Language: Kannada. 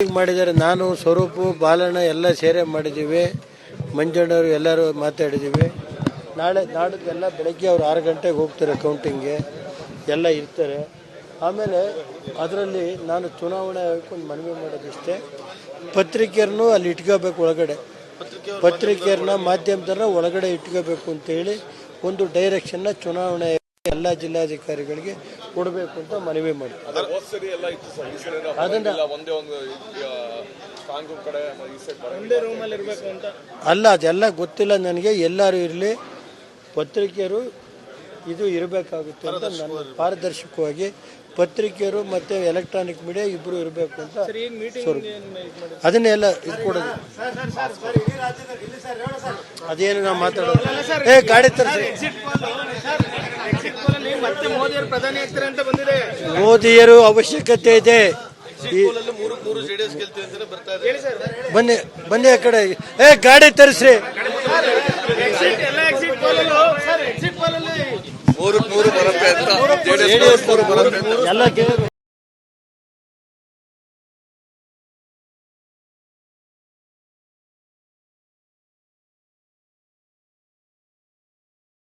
ಮಾಡಿದ್ದಾರೆ. ನಾನು ಸ್ವರೂಪು ಬಾಲಣ್ಣ ಎಲ್ಲ ಸೇರೆ ಮಾಡಿದ್ದೀವಿ. ಮಂಜಣ್ಣವರು ಎಲ್ಲರೂ ಮಾತಾಡಿದ್ದೀವಿ. ನಾಡಿದ್ದೆಲ್ಲ ಬೆಳಗ್ಗೆ ಅವ್ರು 6 ಗಂಟೆಗೆ ಹೋಗ್ತಾರೆ ಕೌಂಟಿಂಗ್ಗೆ, ಎಲ್ಲ ಇರ್ತಾರೆ. ಆಮೇಲೆ ಅದರಲ್ಲಿ ನಾನು ಚುನಾವಣೆ ಆಯೋಗಕ್ಕೆ ಒಂದು ಮನವಿ ಮಾಡೋದಿಷ್ಟೇ, ಪತ್ರಿಕೆಯರನ್ನು ಅಲ್ಲಿ ಇಟ್ಕೋಬೇಕು, ಒಳಗಡೆ ಪತ್ರಿಕೆಯರನ್ನ ಮಾಧ್ಯಮದನ್ನ ಒಳಗಡೆ ಇಟ್ಕೋಬೇಕು ಅಂತೇಳಿ ಒಂದು ಡೈರೆಕ್ಷನ್ನ ಚುನಾವಣೆ ಎಲ್ಲ ಜಿಲ್ಲಾಧಿಕಾರಿಗಳಿಗೆ ಕೊಡಬೇಕು ಅಂತ ಮನವಿ ಮಾಡಿ. ಅಲ್ಲ, ಅದೆಲ್ಲ ಗೊತ್ತಿಲ್ಲ ನನಗೆ. ಎಲ್ಲರೂ ಇರಲಿ, ಪತ್ರಿಕೆಯರು ಇದು ಇರಬೇಕಾಗುತ್ತೆ ಅಂತ ನನ್ನ ಪಾರದರ್ಶಕವಾಗಿ ಪತ್ರಿಕೆಯರು ಮತ್ತು ಎಲೆಕ್ಟ್ರಾನಿಕ್ ಮೀಡಿಯಾ ಇಬ್ಬರು ಇರಬೇಕು ಅಂತ ಅದನ್ನೆಲ್ಲ ಇದು ಕೊಡೋದು. ಅದೇನು ನಾವು ಮಾತಾಡೋದು. ಗಾಡಿ ತರಿಸಿ. ಮೋದಿಯರು ಅವಶ್ಯಕತೆ ಇದೆ. ಬನ್ನಿ ಆ ಕಡೆ. ಗಾಡಿ ತರಿಸ್ರಿ. ಮೂರು ಬರುತ್ತೆ ಅಂತ ಎಲ್ಲ